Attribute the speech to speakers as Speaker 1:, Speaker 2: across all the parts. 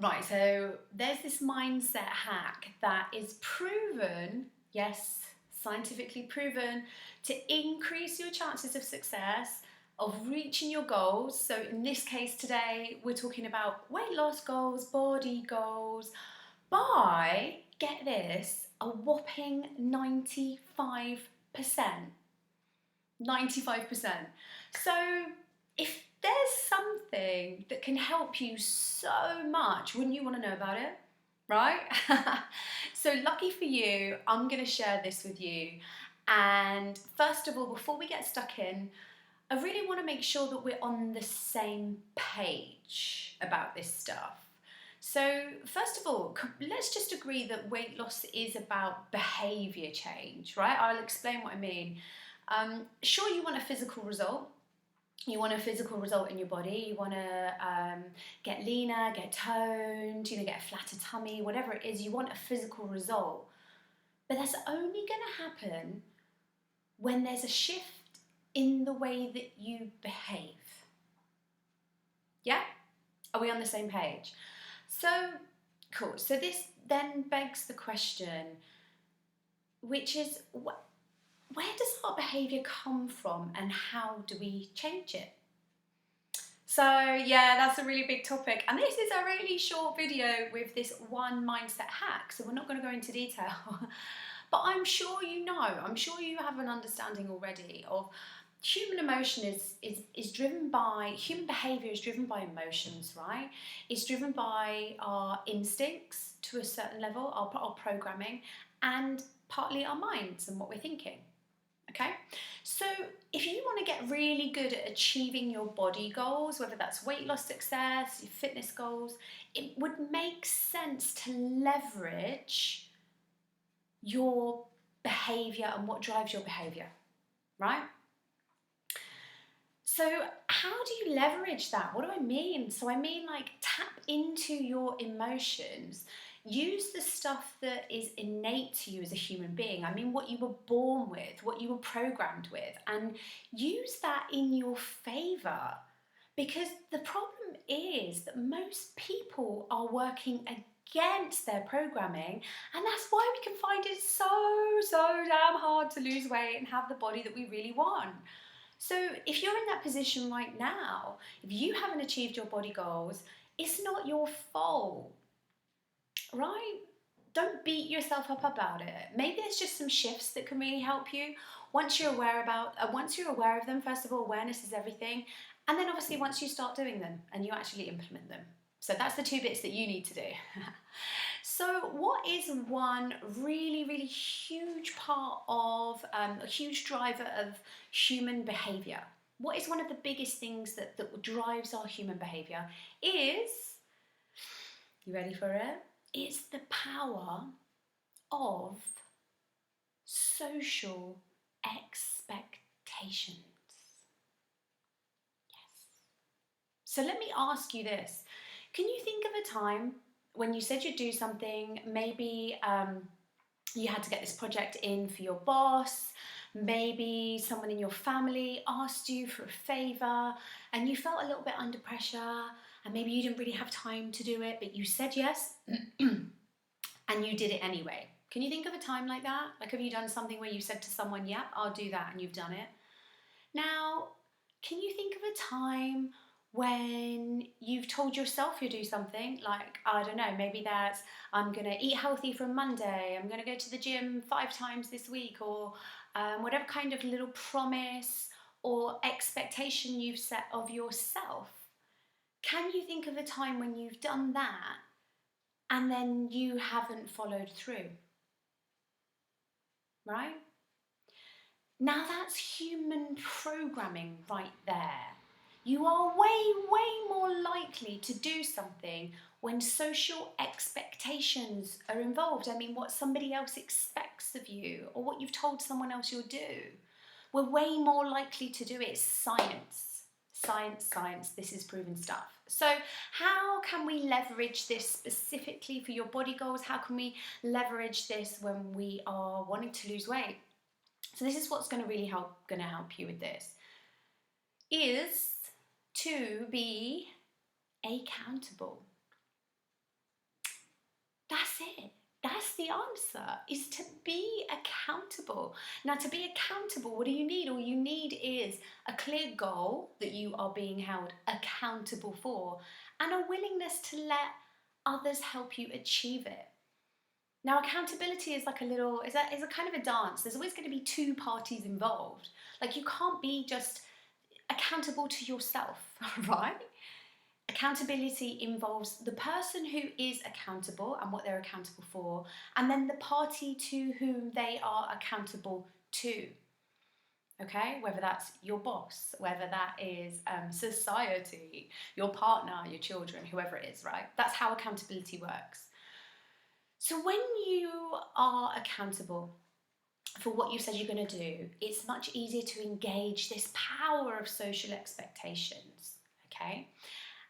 Speaker 1: Right, so there's this mindset hack that is proven, yes, scientifically proven, to increase your chances of success, of reaching your goals. So, in this case today, we're talking about weight loss goals, body goals, by, get this, a whopping 95%. 95%. So, if there's something that can help you so much, wouldn't you want to know about it? Right? So, lucky for you, I'm going to share this with you. And first of all, before we get stuck in, I really want to make sure that we're on the same page about this stuff. So, first of all, let's just agree that weight loss is about behavior change, right? I'll explain what I mean. Sure, you want a physical result. You want a physical result in your body. You want to get leaner, get toned, get a flatter tummy, whatever it is. You want a physical result. But that's only going to happen when there's a shift in the way that you behave. Yeah? Are we on the same page? So, cool. So this then begs the question, which is, where does our behaviour come from and how do we change it? So yeah, that's a really big topic, and this is a really short video with this one mindset hack, so we're not going to go into detail. But I'm sure you have an understanding already of human emotion is driven by, human behaviour is driven by emotions, right? It's driven by our instincts to a certain level, our programming, and partly our minds and what we're thinking. Okay, so if you want to get really good at achieving your body goals, whether that's weight loss success, your fitness goals, it would make sense to leverage your behavior and what drives your behavior, right? So how do you leverage that? What do I mean? So I mean, like, tap into your emotions. Use the stuff that is innate to you as a human being. I mean, what you were born with, what you were programmed with, and use that in your favor. Because the problem is that most people are working against their programming, and that's why we can find it so damn hard to lose weight and have the body that we really want. So if you're in that position right now, if you haven't achieved your body goals, it's not your fault, right? Don't beat yourself up about it. Maybe there's just some shifts that can really help you. Once you're aware of them, first of all, awareness is everything. And then obviously once you start doing them and you actually implement them. So that's the two bits that you need to do. So what is one really huge part of, a huge driver of human behaviour? What is one of the biggest things that drives our human behaviour is, you ready for it? It's the power of social expectations. Yes. So let me ask you this. Can you think of a time when you said you'd do something, maybe you had to get this project in for your boss, maybe someone in your family asked you for a favour and you felt a little bit under pressure and maybe you didn't really have time to do it, but you said yes and you did it anyway. Can you think of a time like that? Like, have you done something where you said to someone, yep, I'll do that, and you've done it? Now, can you think of a time when you've told yourself you'll do something, like, I don't know, maybe that's, I'm going to eat healthy from Monday, I'm going to go to the gym 5 times this week, or whatever kind of little promise or expectation you've set of yourself. Can you think of a time when you've done that and then you haven't followed through? Right? Now that's human programming right there. You are way more likely to do something when social expectations are involved. I mean, what somebody else expects of you or what you've told someone else you'll do. We're way more likely to do it. It's science. Science, this is proven stuff. So how can we leverage this specifically for your body goals? How can we leverage this when we are wanting to lose weight? So this is what's going to really help you with this, is to be accountable. it. That's the answer, is to be accountable. Now, to be accountable, what do you need? All you need is a clear goal that you are being held accountable for, and a willingness to let others help you achieve it. Now, accountability is like is a kind of a dance. There's always going to be two parties involved. Like, you can't be just accountable to yourself, right? Accountability involves the person who is accountable and what they're accountable for, and then the party to whom they are accountable to. Okay, whether that's your boss, whether that is society, your partner, your children, whoever it is, right? That's how accountability works. So when you are accountable for what you said you're going to do, it's much easier to engage this power of social expectations. Okay.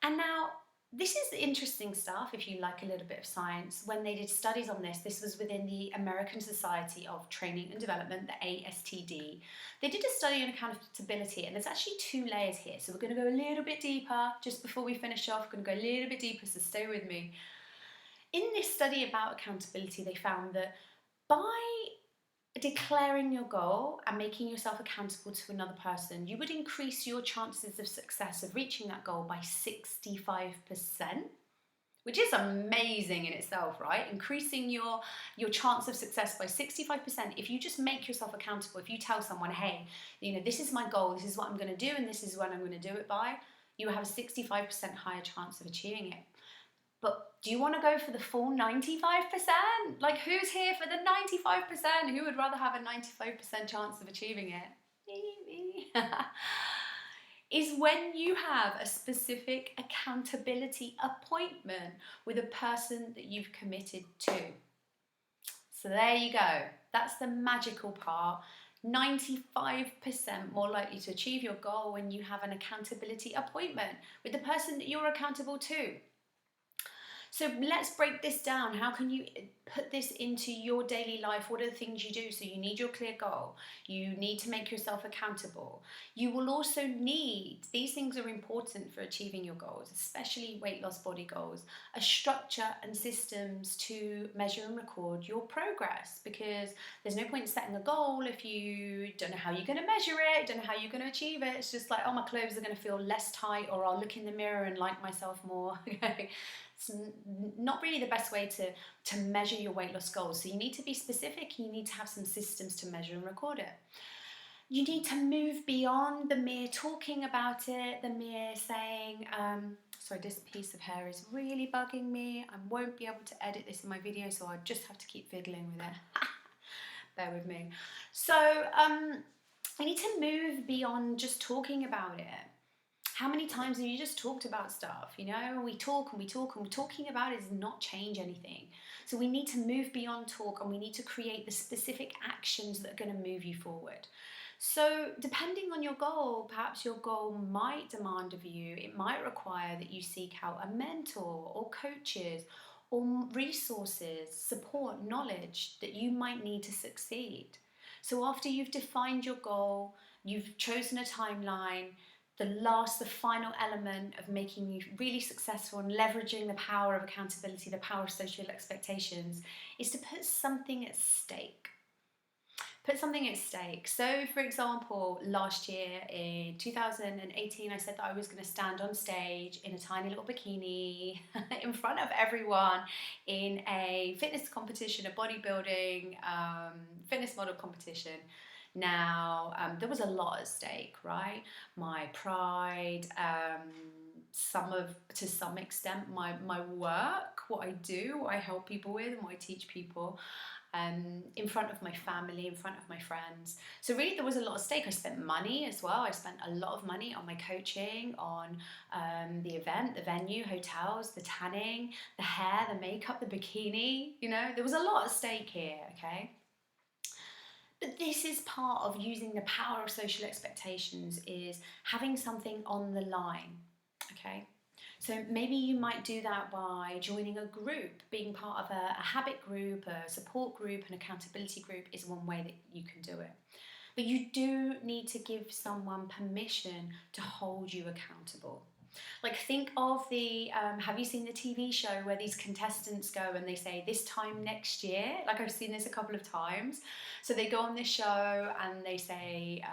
Speaker 1: And now, this is interesting stuff if you like a little bit of science. When they did studies on this, this was within the American Society of Training and Development, the ASTD. They did a study on accountability, and there's actually two layers here. So we're going to go a little bit deeper just before we finish off. We're going to go a little bit deeper, so stay with me. In this study about accountability, they found that by declaring your goal and making yourself accountable to another person, you would increase your chances of success of reaching that goal by 65%, which is amazing in itself, right? Increasing your chance of success by 65%. If you just make yourself accountable, if you tell someone, hey, this is my goal, this is what I'm going to do, and this is when I'm going to do it by, you have a 65% higher chance of achieving it. But do you want to go for the full 95%? Like, who's here for the 95%? Who would rather have a 95% chance of achieving it? Me. Is when you have a specific accountability appointment with a person that you've committed to. So there you go. That's the magical part. 95% more likely to achieve your goal when you have an accountability appointment with the person that you're accountable to. So let's break this down. How can you put this into your daily life? What are the things you do? So you need your clear goal. You need to make yourself accountable. You will also need, these things are important for achieving your goals, especially weight loss body goals, a structure and systems to measure and record your progress, because there's no point setting a goal if you don't know how you're going to measure it, don't know how you're going to achieve it. It's just like, oh, my clothes are going to feel less tight, or I'll look in the mirror and like myself more. It's not really the best way to measure your weight loss goals. So you need to be specific. You need to have some systems to measure and record it. You need to move beyond the mere talking about it, the mere saying, sorry, this piece of hair is really bugging me. I won't be able to edit this in my video, so I just have to keep fiddling with it. Bear with me. So you need to move beyond just talking about it. How many times have you just talked about stuff? We talk and we talk, and talking about it does not change anything. So we need to move beyond talk, and we need to create the specific actions that are going to move you forward. So depending on your goal, perhaps your goal might demand of you, it might require that you seek out a mentor or coaches or resources, support, knowledge that you might need to succeed. So after you've defined your goal, you've chosen a timeline, the final element of making you really successful and leveraging the power of accountability, the power of social expectations, is to put something at stake. Put something at stake. So, for example, last year in 2018, I said that I was going to stand on stage in a tiny little bikini in front of everyone in a fitness competition, a bodybuilding, fitness model competition. Now, there was a lot at stake, right? My pride, to some extent, my work, what I do, what I help people with, and what I teach people, in front of my family, in front of my friends. So really, there was a lot at stake. I spent money as well. I spent a lot of money on my coaching, on the event, the venue, hotels, the tanning, the hair, the makeup, the bikini. There was a lot at stake here, okay? But this is part of using the power of social expectations, is having something on the line, okay? So maybe you might do that by joining a group, being part of a habit group, a support group, an accountability group is one way that you can do it. But you do need to give someone permission to hold you accountable. Like, think of the, have you seen the TV show where these contestants go and they say, this time next year? Like, I've seen this a couple of times. So they go on this show and they say,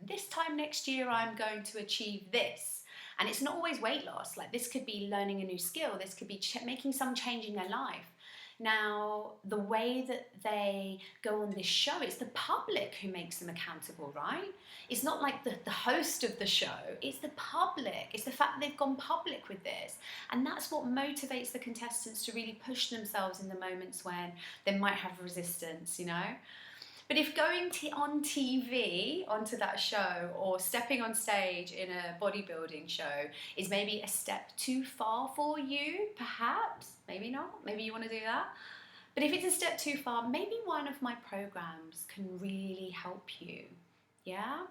Speaker 1: this time next year, I'm going to achieve this. And it's not always weight loss. Like, this could be learning a new skill. This could be making some change in their life. Now, the way that they go on this show, it's the public who makes them accountable, right? It's not like the host of the show, it's the public. It's the fact that they've gone public with this. And that's what motivates the contestants to really push themselves in the moments when they might have resistance, you know? But if going on TV, onto that show, or stepping on stage in a bodybuilding show is maybe a step too far for you, perhaps, maybe not, maybe you want to do that. But if it's a step too far, maybe one of my programs can really help you, yeah?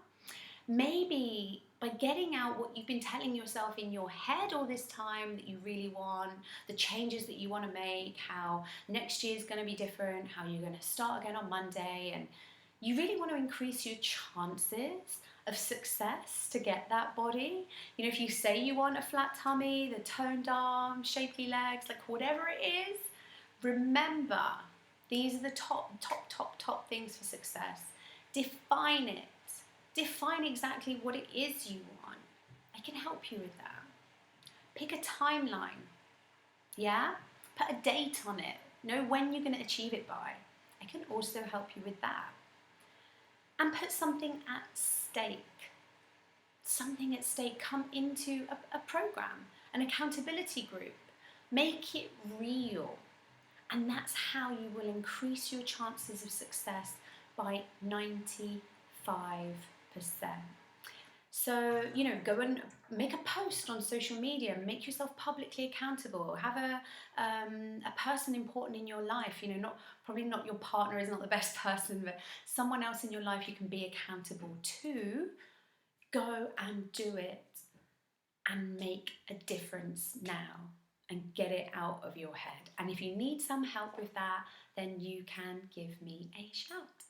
Speaker 1: Maybe by getting out what you've been telling yourself in your head all this time that you really want, the changes that you want to make, how next year is going to be different, how you're going to start again on Monday, and you really want to increase your chances of success to get that body. You know, if you say you want a flat tummy, the toned arms, shapely legs, like whatever it is, remember, these are the top things for success. Define it. Define exactly what it is you want. I can help you with that. Pick a timeline, yeah? Put a date on it. Know when you're going to achieve it by. I can also help you with that. And put something at stake. Something at stake. Come into a program, an accountability group. Make it real. And that's how you will increase your chances of success by 95%. So, you know, go and make a post on social media, make yourself publicly accountable, have a person important in your life, you know, probably not your partner is not the best person, but someone else in your life you can be accountable to. Go and do it and make a difference now and get it out of your head. And if you need some help with that, then you can give me a shout.